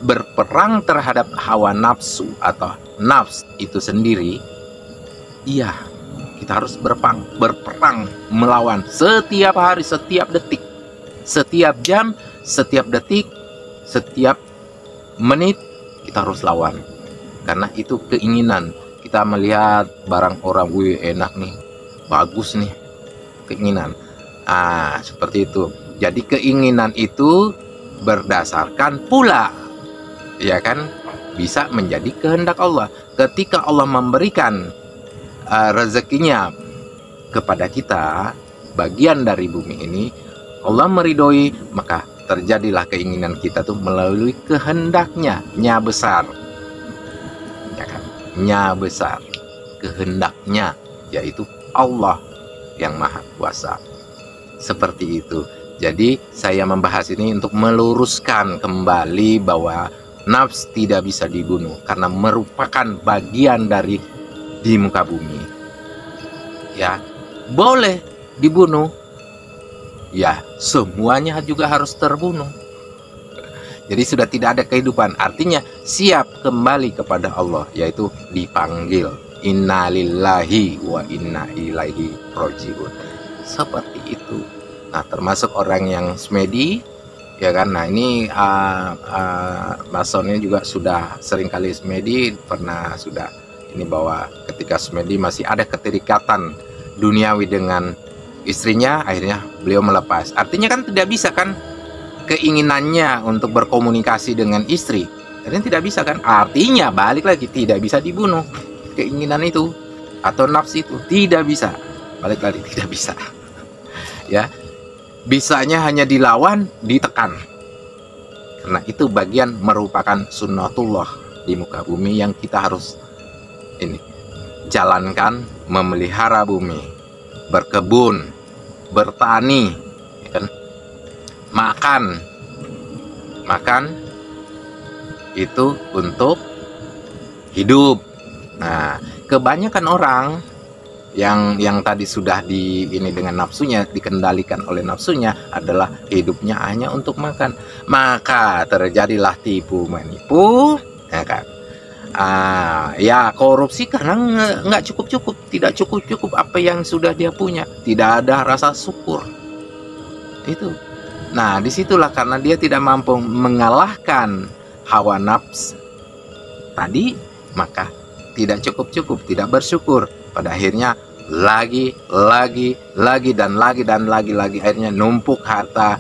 Berperang terhadap hawa nafsu atau nafs itu sendiri, iya, kita harus berperang melawan setiap hari, setiap detik, setiap jam, setiap detik, setiap menit kita harus lawan. Karena itu keinginan. Kita melihat barang orang, wih enak nih, bagus nih, keinginan. Seperti itu. Jadi keinginan itu berdasarkan pula, ya kan, bisa menjadi kehendak Allah. Ketika Allah memberikan rezekinya kepada kita, bagian dari bumi ini, Allah meridhoi, maka terjadilah keinginan kita tuh melalui kehendaknya, nya besar, ya kan, nya besar, kehendaknya, yaitu Allah yang Maha Kuasa. Seperti itu. Jadi saya membahas ini untuk meluruskan kembali bahwa nafs tidak bisa dibunuh karena merupakan bagian dari di muka bumi. Ya, boleh dibunuh. Ya, semuanya juga harus terbunuh. Jadi sudah tidak ada kehidupan. Artinya siap kembali kepada Allah, yaitu dipanggil. Innalillahi wa inna ilaihi rajiun. Seperti itu. Nah, termasuk orang yang semedi, ya kan. Nah, ini masonnya juga sudah seringkali semedi, pernah sudah ini bahwa ketika semedi masih ada keterikatan duniawi dengan istrinya, akhirnya beliau melepas. Artinya kan tidak bisa kan keinginannya untuk berkomunikasi dengan istri, akhirnya tidak bisa kan. Artinya balik lagi, tidak bisa dibunuh keinginan itu atau nafsu itu, tidak bisa. Balik lagi, tidak bisa. Ya, bisanya hanya dilawan, ditekan. Karena itu bagian merupakan sunnatullah di muka bumi yang kita harus ini jalankan, memelihara bumi, berkebun, bertani, ya kan? Makan itu untuk hidup. Nah, kebanyakan orang yang tadi sudah ini dengan nafsunya, dikendalikan oleh nafsunya, adalah hidupnya hanya untuk makan. Maka terjadilah tipu menipu, ya kan? Ya korupsi karena nggak cukup, tidak cukup apa yang sudah dia punya, tidak ada rasa syukur. Itu. Nah, disitulah karena dia tidak mampu mengalahkan hawa nafs tadi, maka tidak cukup, tidak bersyukur. Pada akhirnya lagi dan lagi, akhirnya numpuk harta,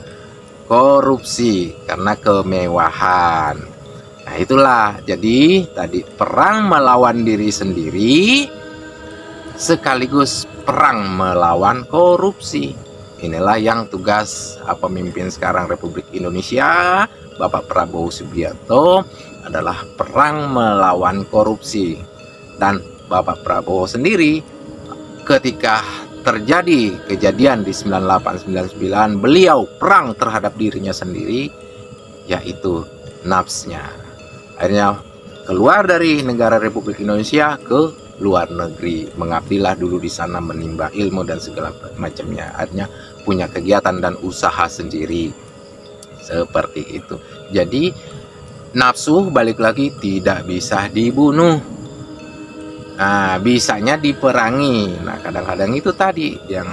korupsi karena kemewahan. Nah, itulah jadi tadi perang melawan diri sendiri sekaligus perang melawan korupsi. Inilah yang tugas pemimpin sekarang Republik Indonesia, Bapak Prabowo Subianto, adalah perang melawan korupsi. Dan Bapak Prabowo sendiri ketika terjadi kejadian di 98-99, beliau perang terhadap dirinya sendiri, yaitu nafsnya. Akhirnya keluar dari negara Republik Indonesia ke luar negeri, mengabdilah dulu di sana, menimba ilmu dan segala macamnya. Artinya punya kegiatan dan usaha sendiri seperti itu. Jadi nafsu balik lagi tidak bisa dibunuh, bisanya diperangi. Nah kadang-kadang itu tadi yang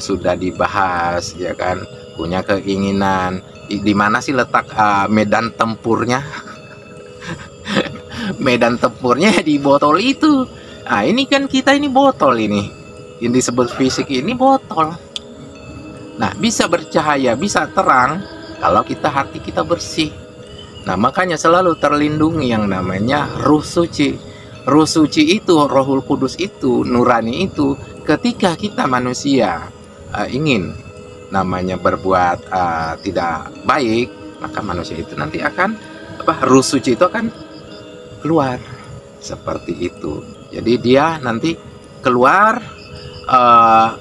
sudah dibahas ya kan, punya keinginan. Di mana sih letak medan tempurnya? Medan tempurnya di botol itu. Nah ini kan kita ini botol ini, yang disebut fisik ini botol. Nah bisa bercahaya, bisa terang kalau hati kita bersih. Nah makanya selalu terlindungi yang namanya ruh suci. Ruh suci itu, Rohul Kudus itu, nurani itu, ketika kita manusia ingin namanya berbuat tidak baik, maka manusia itu nanti akan ruh suci itu akan keluar seperti itu. Jadi dia nanti keluar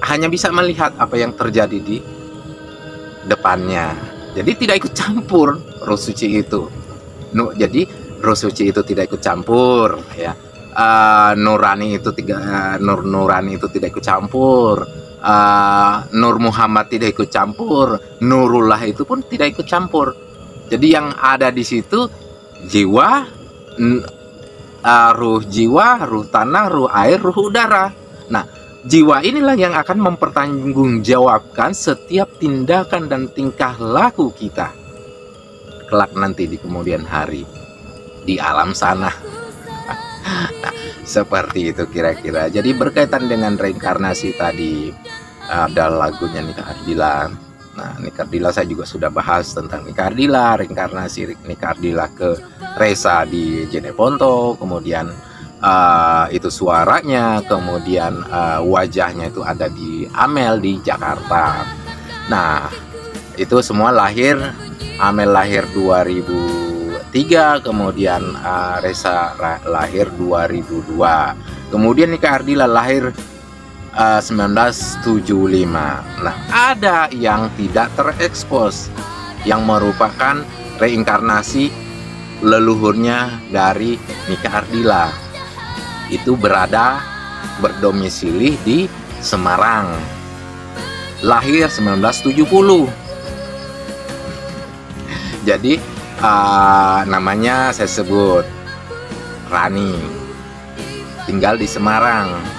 hanya bisa melihat apa yang terjadi di depannya. Jadi tidak ikut campur roh suci itu. Jadi roh suci itu tidak ikut campur ya. Nurani itu nurani itu tidak ikut campur. Nur Muhammad tidak ikut campur. Nurullah itu pun tidak ikut campur. Jadi yang ada di situ jiwa, ruh jiwa, ruh tanah, ruh air, ruh udara. Nah, jiwa inilah yang akan mempertanggungjawabkan setiap tindakan dan tingkah laku kita kelak nanti di kemudian hari di alam sana. Nah, seperti itu kira-kira. Jadi berkaitan dengan reinkarnasi tadi, ada lagunya Nika Ardila. Nah, Nika Ardila saya juga sudah bahas tentang Nika Ardila, reinkarnasi Nika Ardila ke Resa di Jeneponto, kemudian itu suaranya, kemudian wajahnya itu ada di Amel di Jakarta. Nah, itu semua lahir, Amel lahir 2003, kemudian Resa lahir 2002, kemudian Nika Ardila lahir 1975. Nah, ada yang tidak terekspos, yang merupakan reinkarnasi leluhurnya dari Nika Ardila. Itu berdomisili di Semarang. Lahir 1970. Jadi namanya saya sebut Rani. Tinggal di Semarang.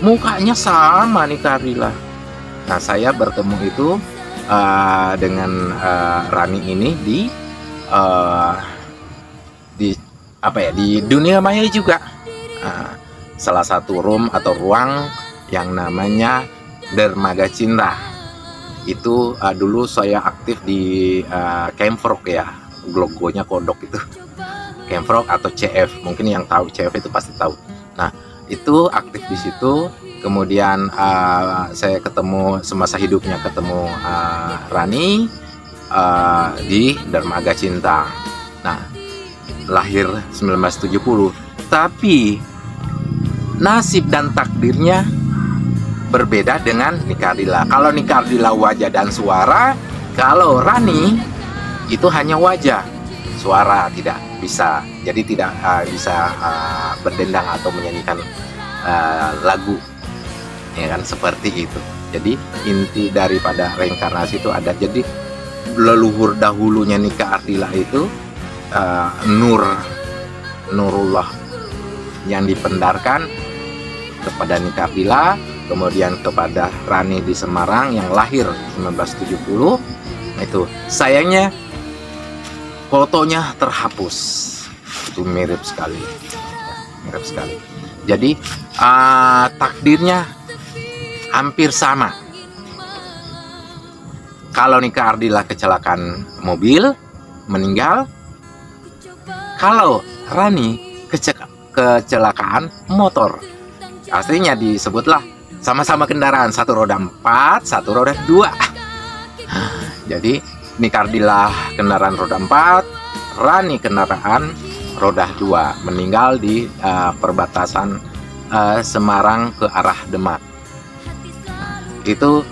Mukanya sama Nika Ardila. Nah, saya bertemu itu dengan Rani ini di dunia maya juga. Salah satu room atau ruang yang namanya Dermaga Cinta. Itu dulu saya aktif di Camfrog ya, logonya kodok itu. Camfrog atau CF, mungkin yang tahu CF itu pasti tahu. Nah, itu aktif di situ. Kemudian saya ketemu semasa hidupnya ketemu Rani di Dermaga Cinta. Nah, lahir 1970. Tapi nasib dan takdirnya berbeda dengan Nika Ardila. Kalau Nika Ardila wajah dan suara, kalau Rani itu hanya wajah, suara tidak bisa. Jadi tidak bisa berdendang atau menyanyikan lagu, ya kan, seperti itu. Jadi inti daripada reinkarnasi itu ada. Jadi leluhur dahulunya Nika Ardila itu Nurullah yang dipendarkan kepada Nika Ardila, kemudian kepada Rani di Semarang yang lahir 1970. Itu sayangnya fotonya terhapus. Itu mirip sekali, mirip sekali. Jadi takdirnya hampir sama. Kalau Nika Ardila kecelakaan mobil, meninggal. Kalau Rani kecelakaan motor, aslinya disebutlah sama-sama kendaraan, satu roda 4, satu roda 2. Jadi Nika Ardila kendaraan roda 4, Rani kendaraan roda 2, meninggal di perbatasan Semarang ke arah Demak. Itu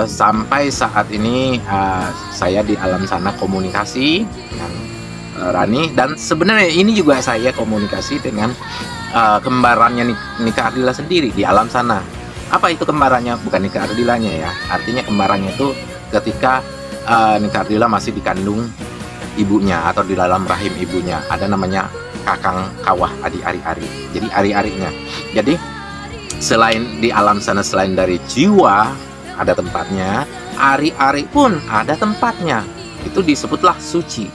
sampai saat ini saya di alam sana komunikasi dengan Rani, dan sebenarnya ini juga saya komunikasi dengan kembarannya Nika Ardila sendiri di alam sana. Apa itu kembarannya? Bukan Nika Ardilanya ya, artinya kembarannya itu ketika Nika Ardila masih dikandung ibunya atau di dalam rahim ibunya, ada namanya kakang kawah ari-ari. Jadi ari-arinya. Jadi selain di alam sana, selain dari jiwa ada tempatnya, ari-ari pun ada tempatnya. Itu disebutlah suci.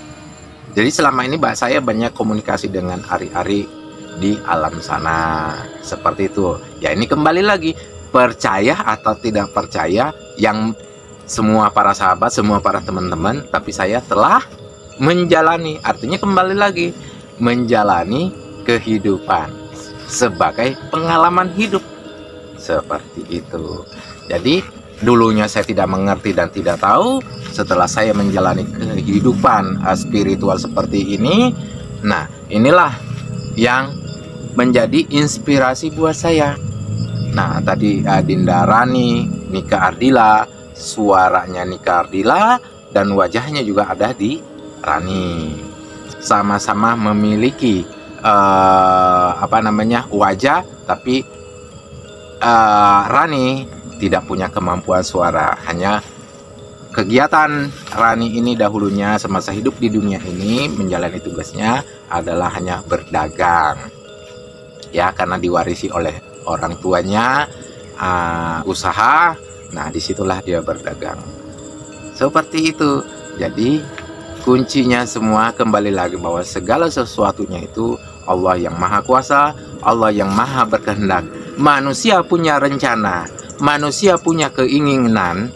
Jadi selama ini saya banyak komunikasi dengan ari-ari di alam sana. Seperti itu. Ya, ini kembali lagi, percaya atau tidak percaya, yang semua para sahabat, semua para teman-teman, tapi saya telah menjalani. Artinya kembali lagi, menjalani kehidupan sebagai pengalaman hidup. Seperti itu. Jadi dulunya saya tidak mengerti dan tidak tahu. Setelah saya menjalani kehidupan spiritual seperti ini, nah inilah yang menjadi inspirasi buat saya. Nah, tadi Dinda Rani, Nika Ardila, suaranya Nika Ardila, dan wajahnya juga ada di Rani. Sama-sama memiliki wajah, tapi Rani tidak punya kemampuan suara. Hanya kegiatan Rani ini dahulunya semasa hidup di dunia ini menjalani tugasnya adalah hanya berdagang. Ya, karena diwarisi oleh orang tuanya usaha. Nah, disitulah dia berdagang. Seperti itu. Jadi kuncinya semua kembali lagi bahwa segala sesuatunya itu Allah yang Maha Kuasa, Allah yang Maha berkehendak. Manusia punya rencana, manusia punya keinginan,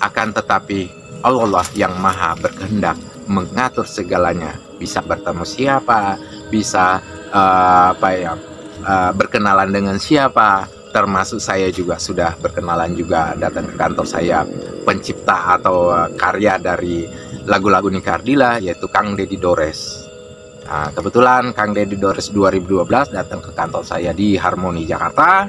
akan tetapi Allah yang Maha berkehendak mengatur segalanya. Bisa bertemu siapa, bisa berkenalan dengan siapa. Termasuk saya juga sudah berkenalan juga, datang ke kantor saya pencipta atau karya dari lagu-lagu Nika Ardila, yaitu Kang Deddy Dores. Nah, kebetulan Kang Deddy Dores 2012 datang ke kantor saya di Harmoni Jakarta.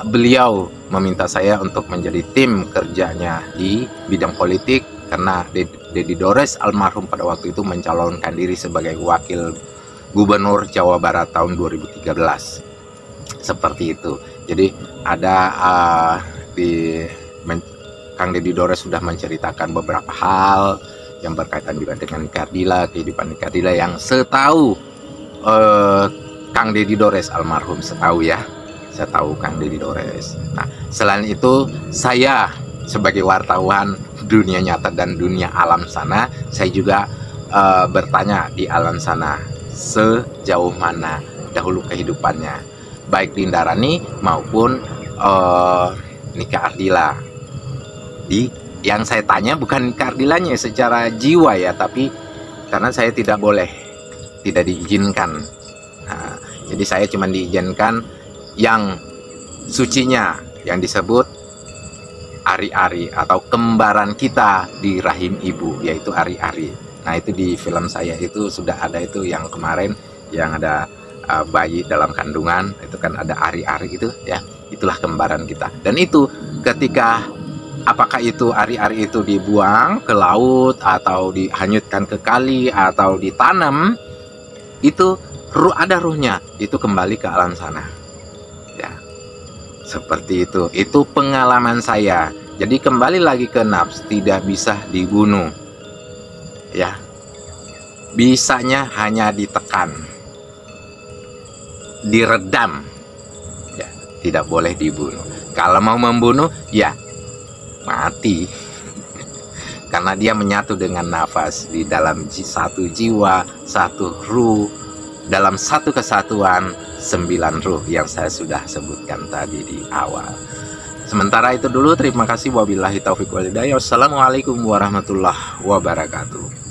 Beliau meminta saya untuk menjadi tim kerjanya di bidang politik, karena Deddy Dores almarhum pada waktu itu mencalonkan diri sebagai wakil gubernur Jawa Barat tahun 2013. Seperti itu. Jadi ada Kang Deddy Dores sudah menceritakan beberapa hal yang berkaitan juga dengan Nika Ardila, kehidupan Nika Ardila yang setahu Kang Deddy Dores almarhum, setahu ya, saya tahu Kang Deddy Dores. Nah, selain itu saya sebagai wartawan dunia nyata dan dunia alam sana, saya juga bertanya di alam sana sejauh mana dahulu kehidupannya, baik Dinda Rani maupun Nika Ardila. Yang saya tanya bukan Nika Ardilanya secara jiwa ya, tapi karena saya tidak diizinkan. Nah, jadi saya cuma diizinkan yang sucinya, yang disebut ari-ari atau kembaran kita di rahim ibu, yaitu ari-ari. Nah, itu di film saya itu sudah ada, itu yang kemarin yang ada bayi dalam kandungan, itu kan ada ari-ari itu ya, itulah kembaran kita. Dan itu ketika apakah itu ari-ari itu dibuang ke laut atau dihanyutkan ke kali atau ditanam, itu ada ruhnya, itu kembali ke alam sana ya. Seperti itu pengalaman saya. Jadi kembali lagi ke nafs, tidak bisa dibunuh ya, bisanya hanya ditekan, diredam ya, tidak boleh dibunuh. Kalau mau membunuh ya mati, karena dia menyatu dengan nafas di dalam satu jiwa, satu ruh, dalam satu kesatuan 9 ruh yang saya sudah sebutkan tadi di awal. Sementara itu dulu, terima kasih. Wabillahi taufiq wal hidayah. Wassalamualaikum warahmatullahi wabarakatuh.